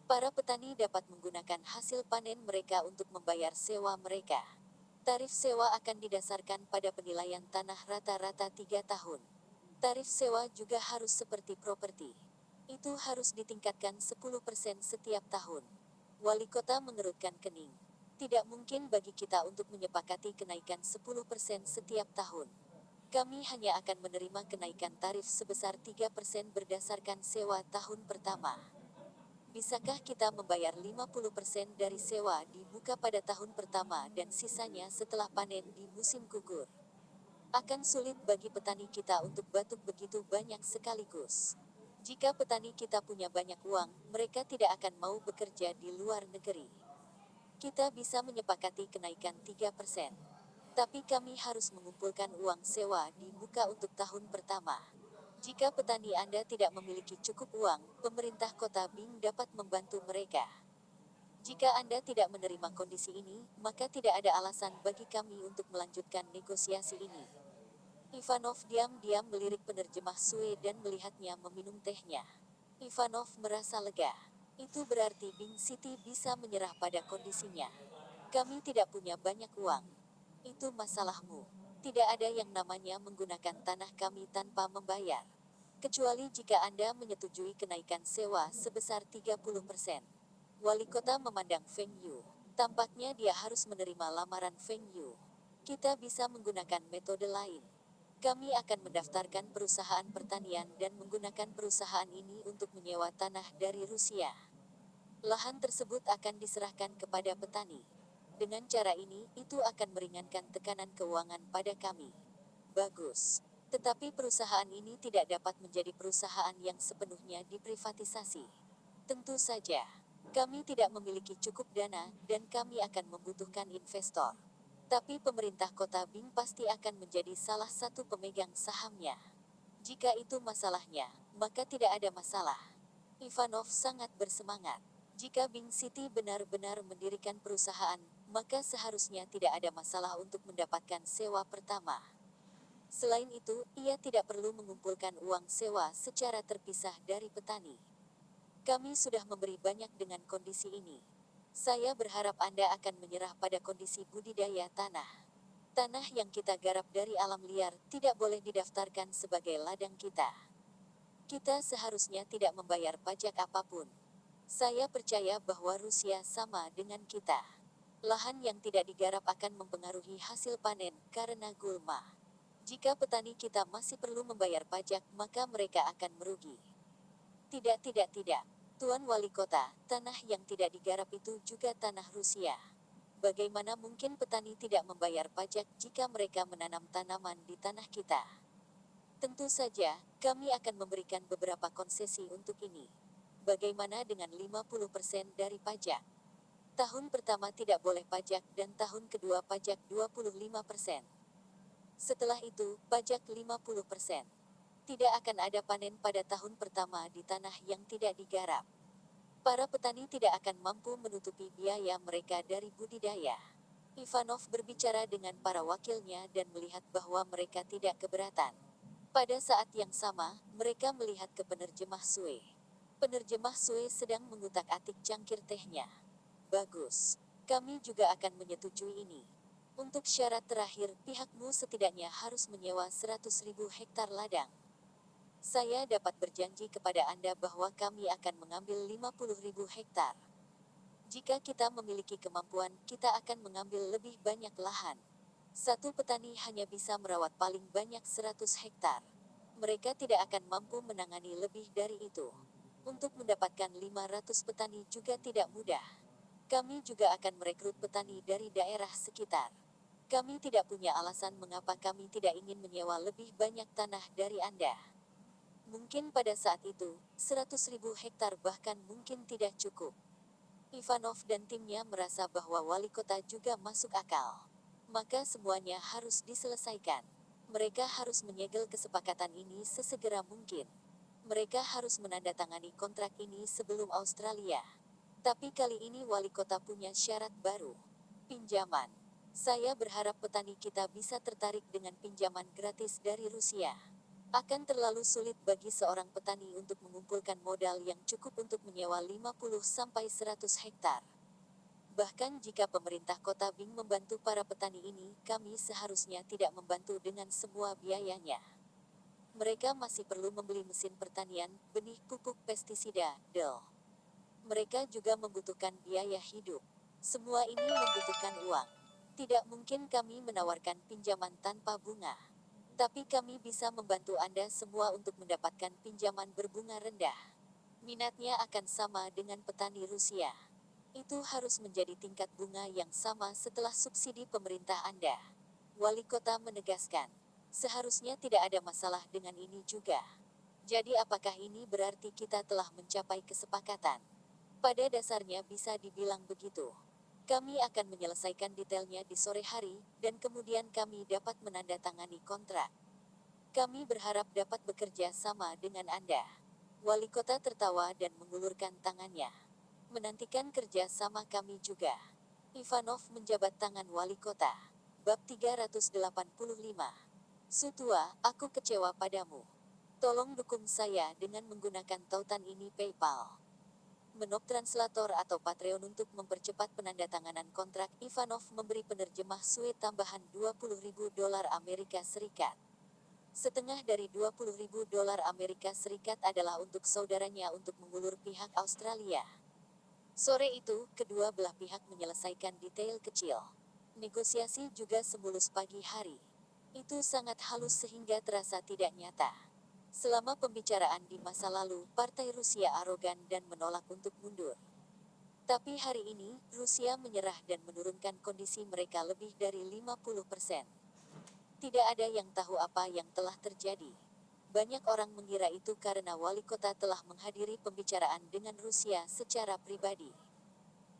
Para petani dapat menggunakan hasil panen mereka untuk membayar sewa mereka. Tarif sewa akan didasarkan pada penilaian tanah rata-rata 3 tahun. Tarif sewa juga harus seperti properti. Itu harus ditingkatkan 10% setiap tahun. Wali kota mengerutkan kening. Tidak mungkin bagi kita untuk menyepakati kenaikan 10% setiap tahun. Kami hanya akan menerima kenaikan tarif sebesar 3% berdasarkan sewa tahun pertama. Bisakah kita membayar 50% dari sewa di muka pada tahun pertama dan sisanya setelah panen di musim gugur? Akan sulit bagi petani kita untuk batuk begitu banyak sekaligus. Jika petani kita punya banyak uang, mereka tidak akan mau bekerja di luar negeri. Kita bisa menyepakati kenaikan 3%. Tapi kami harus mengumpulkan uang sewa di muka untuk tahun pertama. Jika petani Anda tidak memiliki cukup uang, pemerintah kota Bing dapat membantu mereka. Jika Anda tidak menerima kondisi ini, maka tidak ada alasan bagi kami untuk melanjutkan negosiasi ini. Ivanov diam-diam melirik penerjemah Sue dan melihatnya meminum tehnya. Ivanov merasa lega. Itu berarti Bing City bisa menyerah pada kondisinya. Kami tidak punya banyak uang. Itu masalahmu. Tidak ada yang namanya menggunakan tanah kami tanpa membayar. Kecuali jika Anda menyetujui kenaikan sewa sebesar 30%. Wali kota memandang Feng Yu. Tampaknya dia harus menerima lamaran Feng Yu. Kita bisa menggunakan metode lain. Kami akan mendaftarkan perusahaan pertanian dan menggunakan perusahaan ini untuk menyewa tanah dari Rusia. Lahan tersebut akan diserahkan kepada petani. Dengan cara ini, itu akan meringankan tekanan keuangan pada kami. Bagus. Tetapi perusahaan ini tidak dapat menjadi perusahaan yang sepenuhnya diprivatisasi. Tentu saja. Kami tidak memiliki cukup dana, dan kami akan membutuhkan investor. Tapi pemerintah kota Bing pasti akan menjadi salah satu pemegang sahamnya. Jika itu masalahnya, maka tidak ada masalah. Ivanov sangat bersemangat. Jika Bing City benar-benar mendirikan perusahaan, maka seharusnya tidak ada masalah untuk mendapatkan sewa pertama. Selain itu, ia tidak perlu mengumpulkan uang sewa secara terpisah dari petani. Kami sudah memberi banyak dengan kondisi ini. Saya berharap Anda akan menyerah pada kondisi budidaya tanah. Tanah yang kita garap dari alam liar tidak boleh didaftarkan sebagai ladang kita. Kita seharusnya tidak membayar pajak apapun. Saya percaya bahwa Rusia sama dengan kita. Lahan yang tidak digarap akan mempengaruhi hasil panen karena gulma. Jika petani kita masih perlu membayar pajak, maka mereka akan merugi. Tidak. Tuan Wali Kota, tanah yang tidak digarap itu juga tanah Rusia. Bagaimana mungkin petani tidak membayar pajak jika mereka menanam tanaman di tanah kita? Tentu saja, kami akan memberikan beberapa konsesi untuk ini. Bagaimana dengan 50% dari pajak? Tahun pertama tidak boleh pajak dan tahun kedua pajak 25%. Setelah itu, pajak 50%. Tidak akan ada panen pada tahun pertama di tanah yang tidak digarap. Para petani tidak akan mampu menutupi biaya mereka dari budidaya. Ivanov berbicara dengan para wakilnya dan melihat bahwa mereka tidak keberatan. Pada saat yang sama, mereka melihat ke penerjemah Sue. Penerjemah Sue sedang mengutak-atik cangkir tehnya. Bagus. Kami juga akan menyetujui ini. Untuk syarat terakhir, pihakmu setidaknya harus menyewa 100.000 hektar ladang. Saya dapat berjanji kepada Anda bahwa kami akan mengambil 50.000 hektar. Jika kita memiliki kemampuan, kita akan mengambil lebih banyak lahan. Satu petani hanya bisa merawat paling banyak 100 hektar. Mereka tidak akan mampu menangani lebih dari itu. Untuk mendapatkan 500 petani juga tidak mudah. Kami juga akan merekrut petani dari daerah sekitar. Kami tidak punya alasan mengapa kami tidak ingin menyewa lebih banyak tanah dari Anda. Mungkin pada saat itu, 100.000 hektar bahkan mungkin tidak cukup. Ivanov dan timnya merasa bahwa wali kota juga masuk akal. Maka semuanya harus diselesaikan. Mereka harus menyegel kesepakatan ini sesegera mungkin. Mereka harus menandatangani kontrak ini sebelum Australia. Tapi kali ini wali kota punya syarat baru. Pinjaman. Saya berharap petani kita bisa tertarik dengan pinjaman gratis dari Rusia. Akan terlalu sulit bagi seorang petani untuk mengumpulkan modal yang cukup untuk menyewa 50-100 hektar. Bahkan jika pemerintah kota Bing membantu para petani ini, kami seharusnya tidak membantu dengan semua biayanya. Mereka masih perlu membeli mesin pertanian, benih pupuk pestisida, del. Mereka juga membutuhkan biaya hidup. Semua ini membutuhkan uang. Tidak mungkin kami menawarkan pinjaman tanpa bunga. Tapi kami bisa membantu Anda semua untuk mendapatkan pinjaman berbunga rendah. Minatnya akan sama dengan petani Rusia. Itu harus menjadi tingkat bunga yang sama setelah subsidi pemerintah Anda. Wali kota menegaskan, seharusnya tidak ada masalah dengan ini juga. Jadi apakah ini berarti kita telah mencapai kesepakatan? Pada dasarnya bisa dibilang begitu. Kami akan menyelesaikan detailnya di sore hari, dan kemudian kami dapat menandatangani kontrak. Kami berharap dapat bekerja sama dengan Anda. Wali kota tertawa dan mengulurkan tangannya. Menantikan kerja sama kami juga. Ivanov menjabat tangan wali kota. Bab 385. Sutua, aku kecewa padamu. Tolong dukung saya dengan menggunakan tautan ini PayPal. Menop translator atau Patreon untuk mempercepat penandatanganan kontrak. Ivanov memberi penerjemah Sue tambahan $20.000 Amerika Serikat. Setengah dari $20.000 Amerika Serikat adalah untuk saudaranya untuk mengulur pihak Australia. Sore itu, kedua belah pihak menyelesaikan detail kecil. Negosiasi juga semulus pagi hari. Itu sangat halus sehingga terasa tidak nyata. Selama pembicaraan di masa lalu, partai Rusia arogan dan menolak untuk mundur. Tapi hari ini, Rusia menyerah dan menurunkan kondisi mereka lebih dari 50%. Tidak ada yang tahu apa yang telah terjadi. Banyak orang mengira itu karena wali kota telah menghadiri pembicaraan dengan Rusia secara pribadi.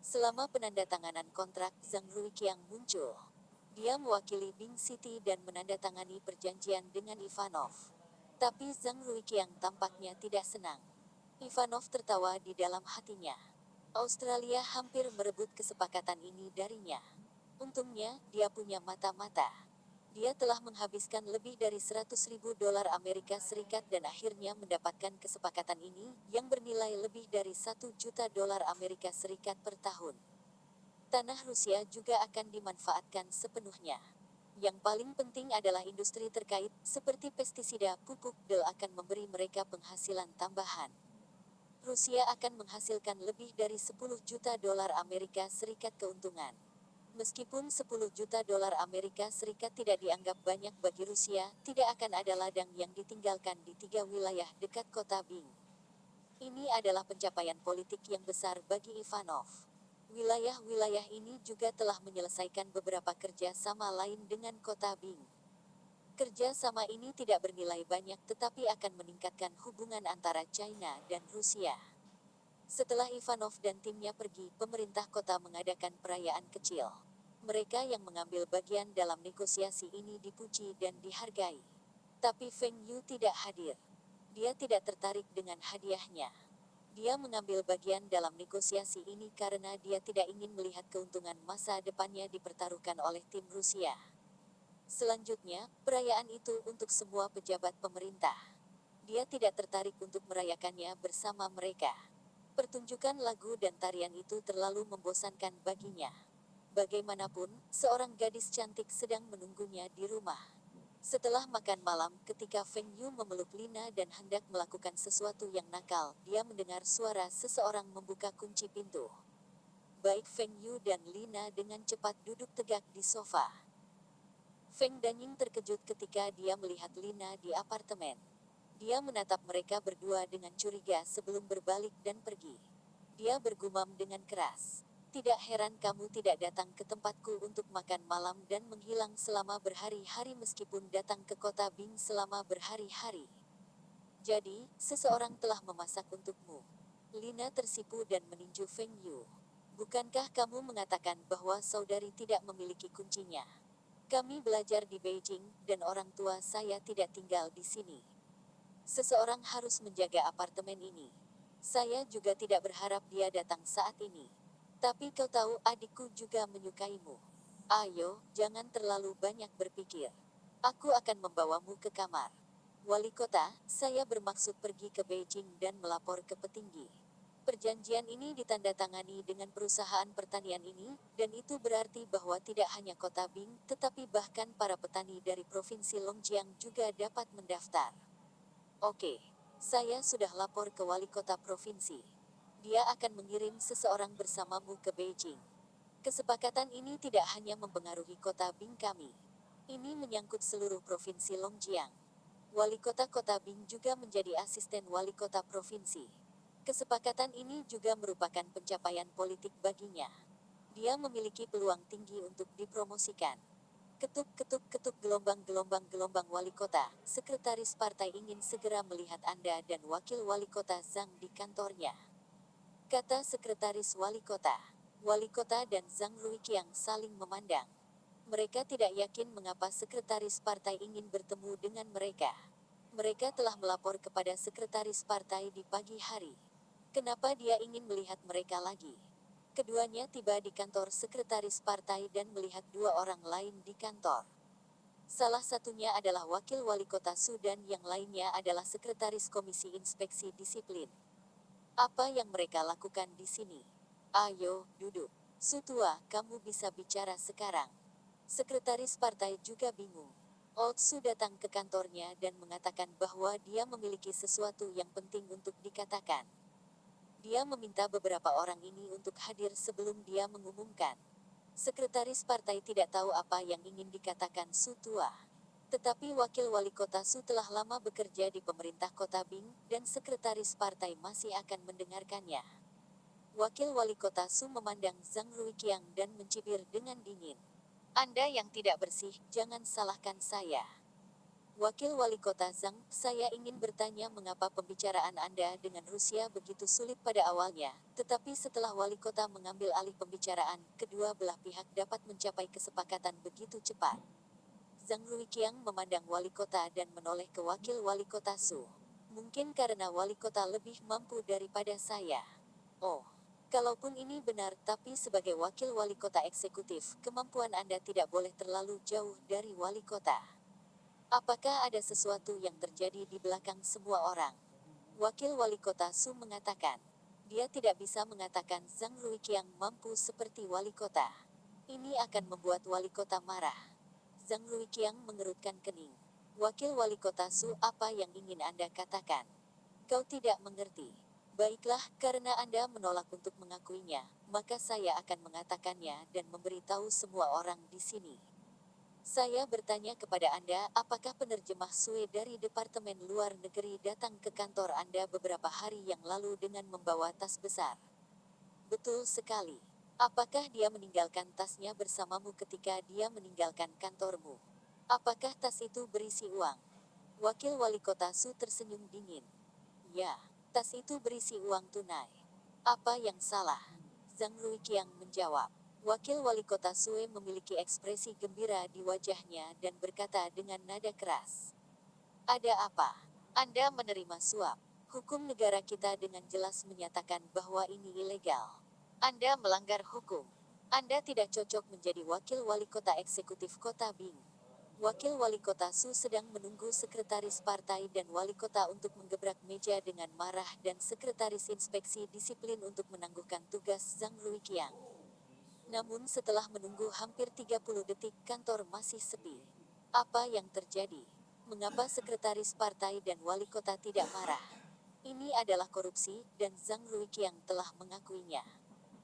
Selama penandatanganan kontrak, Zhang Ruiqiang muncul. Dia mewakili Bing City dan menandatangani perjanjian dengan Ivanov. Tapi Zhang Ruiqiang tampaknya tidak senang. Ivanov tertawa di dalam hatinya. Australia hampir merebut kesepakatan ini darinya. Untungnya, dia punya mata-mata. Dia telah menghabiskan lebih dari $100.000 Amerika Serikat dan akhirnya mendapatkan kesepakatan ini, yang bernilai lebih dari $1 juta Amerika Serikat per tahun. Tanah Rusia juga akan dimanfaatkan sepenuhnya. Yang paling penting adalah industri terkait, seperti pestisida, pupuk, akan memberi mereka penghasilan tambahan. Rusia akan menghasilkan lebih dari 10 juta dolar Amerika Serikat keuntungan. Meskipun 10 juta dolar Amerika Serikat tidak dianggap banyak bagi Rusia, tidak akan ada ladang yang ditinggalkan di 3 wilayah dekat kota Bing. Ini adalah pencapaian politik yang besar bagi Ivanov. Wilayah-wilayah ini juga telah menyelesaikan beberapa kerja sama lain dengan kota Bing. Kerja sama ini tidak bernilai banyak tetapi akan meningkatkan hubungan antara China dan Rusia. Setelah Ivanov dan timnya pergi, pemerintah kota mengadakan perayaan kecil. Mereka yang mengambil bagian dalam negosiasi ini dipuji dan dihargai. Tapi Feng Yu tidak hadir. Dia tidak tertarik dengan hadiahnya. Dia mengambil bagian dalam negosiasi ini karena dia tidak ingin melihat keuntungan masa depannya dipertaruhkan oleh tim Rusia. Selanjutnya, perayaan itu untuk semua pejabat pemerintah. Dia tidak tertarik untuk merayakannya bersama mereka. Pertunjukan lagu dan tarian itu terlalu membosankan baginya. Bagaimanapun, seorang gadis cantik sedang menunggunya di rumah. Setelah makan malam, ketika Feng Yu memeluk Lina dan hendak melakukan sesuatu yang nakal, dia mendengar suara seseorang membuka kunci pintu. Baik Feng Yu dan Lina dengan cepat duduk tegak di sofa. Feng Danying terkejut ketika dia melihat Lina di apartemen. Dia menatap mereka berdua dengan curiga sebelum berbalik dan pergi. Dia bergumam dengan keras. Tidak heran kamu tidak datang ke tempatku untuk makan malam dan menghilang selama berhari-hari meskipun datang ke kota Bing selama berhari-hari. Jadi, seseorang telah memasak untukmu. Lina tersipu dan meninju Feng Yu. Bukankah kamu mengatakan bahwa saudari tidak memiliki kuncinya? Kami belajar di Beijing, dan orang tua saya tidak tinggal di sini. Seseorang harus menjaga apartemen ini. Saya juga tidak berharap dia datang saat ini. Tapi kau tahu adikku juga menyukaimu. Ayo, jangan terlalu banyak berpikir. Aku akan membawamu ke kamar. Wali kota, saya bermaksud pergi ke Beijing dan melapor ke petinggi. Perjanjian ini ditandatangani dengan perusahaan pertanian ini, dan itu berarti bahwa tidak hanya kota Bing, tetapi bahkan para petani dari provinsi Longjiang juga dapat mendaftar. Oke, saya sudah lapor ke wali kota provinsi. Dia akan mengirim seseorang bersamamu ke Beijing. Kesepakatan ini tidak hanya mempengaruhi kota Bing kami. Ini menyangkut seluruh provinsi Longjiang. Wali kota Bing juga menjadi asisten wali kota provinsi. Kesepakatan ini juga merupakan pencapaian politik baginya. Dia memiliki peluang tinggi untuk dipromosikan. Ketuk ketuk ketuk gelombang wali kota. Sekretaris partai ingin segera melihat Anda dan wakil wali kota Zhang di kantornya. Kata sekretaris wali kota. Wali kota dan Zhang Ruiqiang saling memandang. Mereka tidak yakin mengapa sekretaris partai ingin bertemu dengan mereka. Mereka telah melapor kepada sekretaris partai di pagi hari. Kenapa dia ingin melihat mereka lagi? Keduanya tiba di kantor sekretaris partai dan melihat dua orang lain di kantor. Salah satunya adalah wakil wali kota Su dan yang lainnya adalah sekretaris komisi inspeksi disiplin. Apa yang mereka lakukan di sini? Ayo, duduk. Su tua, kamu bisa bicara sekarang. Sekretaris partai juga bingung. Old Su datang ke kantornya dan mengatakan bahwa dia memiliki sesuatu yang penting untuk dikatakan. Dia meminta beberapa orang ini untuk hadir sebelum dia mengumumkan. Sekretaris partai tidak tahu apa yang ingin dikatakan Su tua. Tetapi wakil wali kota Su telah lama bekerja di pemerintah kota Bing, dan sekretaris partai masih akan mendengarkannya. Wakil wali kota Su memandang Zhang Ruiqiang dan mencibir dengan dingin. Anda yang tidak bersih, jangan salahkan saya. Wakil wali kota Zhang, saya ingin bertanya mengapa pembicaraan Anda dengan Rusia begitu sulit pada awalnya, tetapi setelah wali kota mengambil alih pembicaraan, kedua belah pihak dapat mencapai kesepakatan begitu cepat. Zhang Ruiqiang memandang wali kota dan menoleh ke wakil wali kota Su. Mungkin karena wali kota lebih mampu daripada saya. Oh, kalaupun ini benar, tapi sebagai wakil wali kota eksekutif, kemampuan Anda tidak boleh terlalu jauh dari wali kota. Apakah ada sesuatu yang terjadi di belakang semua orang? Wakil wali kota Su mengatakan. Dia tidak bisa mengatakan Zhang Ruiqiang mampu seperti wali kota. Ini akan membuat wali kota marah. Zhang Ruiqiang mengerutkan kening. Wakil Wali Kota Su, apa yang ingin Anda katakan? Kau tidak mengerti. Baiklah, karena Anda menolak untuk mengakuinya, maka saya akan mengatakannya dan memberitahu semua orang di sini. Saya bertanya kepada Anda, apakah penerjemah Sue dari Departemen Luar Negeri datang ke kantor Anda beberapa hari yang lalu dengan membawa tas besar? Betul sekali. Apakah dia meninggalkan tasnya bersamamu ketika dia meninggalkan kantormu? Apakah tas itu berisi uang? Wakil Wali Kota Su tersenyum dingin. Ya, tas itu berisi uang tunai. Apa yang salah? Zhang Ruiqiang menjawab. Wakil Wali Kota Sue memiliki ekspresi gembira di wajahnya dan berkata dengan nada keras. Ada apa? Anda menerima suap. Hukum negara kita dengan jelas menyatakan bahwa ini ilegal. Anda melanggar hukum. Anda tidak cocok menjadi wakil wali kota eksekutif kota Bing. Wakil wali kota Su sedang menunggu sekretaris partai dan wali kota untuk menggebrak meja dengan marah dan sekretaris inspeksi disiplin untuk menangguhkan tugas Zhang Ruiqiang. Namun setelah menunggu hampir 30 detik kantor masih sepi. Apa yang terjadi? Mengapa sekretaris partai dan wali kota tidak marah? Ini adalah korupsi dan Zhang Ruiqiang telah mengakuinya.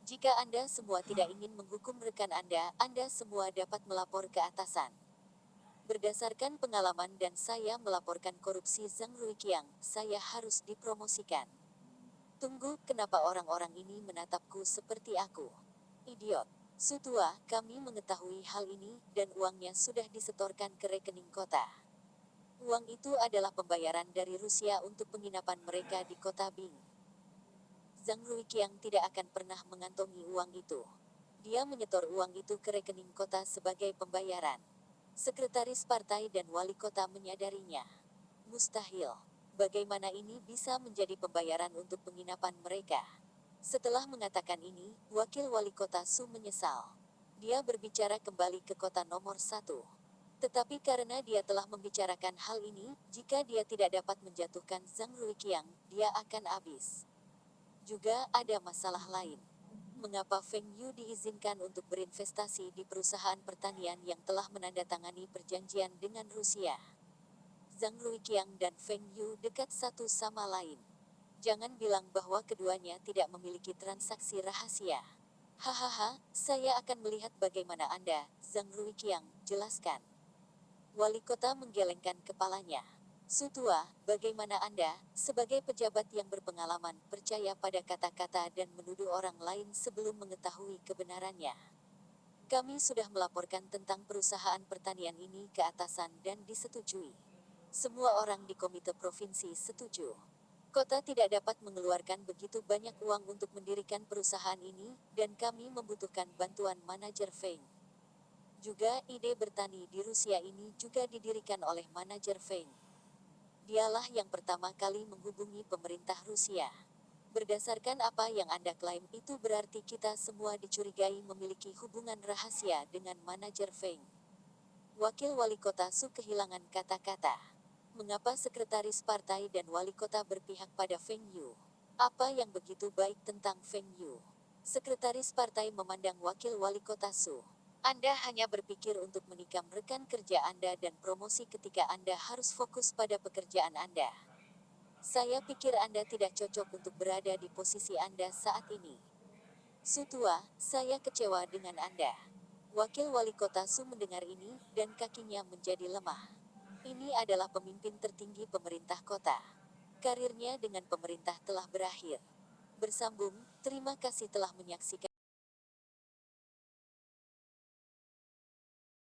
Jika Anda semua tidak ingin menghukum rekan Anda semua dapat melapor ke atasan. Berdasarkan pengalaman dan saya melaporkan korupsi Zhang Ruiqiang, saya harus dipromosikan. Tunggu, kenapa orang-orang ini menatapku seperti aku? Idiot. Sutua, kami mengetahui hal ini, dan uangnya sudah disetorkan ke rekening kota. Uang itu adalah pembayaran dari Rusia untuk penginapan mereka di kota Bing. Zhang Ruiqiang tidak akan pernah mengantongi uang itu. Dia menyetor uang itu ke rekening kota sebagai pembayaran. Sekretaris partai dan wali kota menyadarinya. Mustahil. Bagaimana ini bisa menjadi pembayaran untuk penginapan mereka? Setelah mengatakan ini, wakil wali kota Su menyesal. Dia berbicara kembali ke kota nomor 1. Tetapi karena dia telah membicarakan hal ini, jika dia tidak dapat menjatuhkan Zhang Ruiqiang, dia akan habis. Juga ada masalah lain. Mengapa Feng Yu diizinkan untuk berinvestasi di perusahaan pertanian yang telah menandatangani perjanjian dengan Rusia? Zhang Ruiqiang dan Feng Yu dekat satu sama lain. Jangan bilang bahwa keduanya tidak memiliki transaksi rahasia. Hahaha, saya akan melihat bagaimana Anda, Zhang Ruiqiang, jelaskan. Wali kota menggelengkan kepalanya. Sutua, bagaimana Anda, sebagai pejabat yang berpengalaman, percaya pada kata-kata dan menuduh orang lain sebelum mengetahui kebenarannya? Kami sudah melaporkan tentang perusahaan pertanian ini ke atasan dan disetujui. Semua orang di komite provinsi setuju. Kota tidak dapat mengeluarkan begitu banyak uang untuk mendirikan perusahaan ini, dan kami membutuhkan bantuan manajer Feng. Juga ide bertani di Rusia ini juga didirikan oleh manajer Feng. Dialah yang pertama kali menghubungi pemerintah Rusia. Berdasarkan apa yang Anda klaim, itu berarti kita semua dicurigai memiliki hubungan rahasia dengan manajer Feng. Wakil wali kota Su kehilangan kata-kata. Mengapa sekretaris partai dan wali kota berpihak pada Feng Yu? Apa yang begitu baik tentang Feng Yu? Sekretaris partai memandang wakil wali kota Su. Anda hanya berpikir untuk menikam rekan kerja Anda dan promosi ketika Anda harus fokus pada pekerjaan Anda. Saya pikir Anda tidak cocok untuk berada di posisi Anda saat ini. Sutua, saya kecewa dengan Anda. Wakil wali kota Su mendengar ini, dan kakinya menjadi lemah. Ini adalah pemimpin tertinggi pemerintah kota. Karirnya dengan pemerintah telah berakhir. Bersambung, terima kasih telah menyaksikan.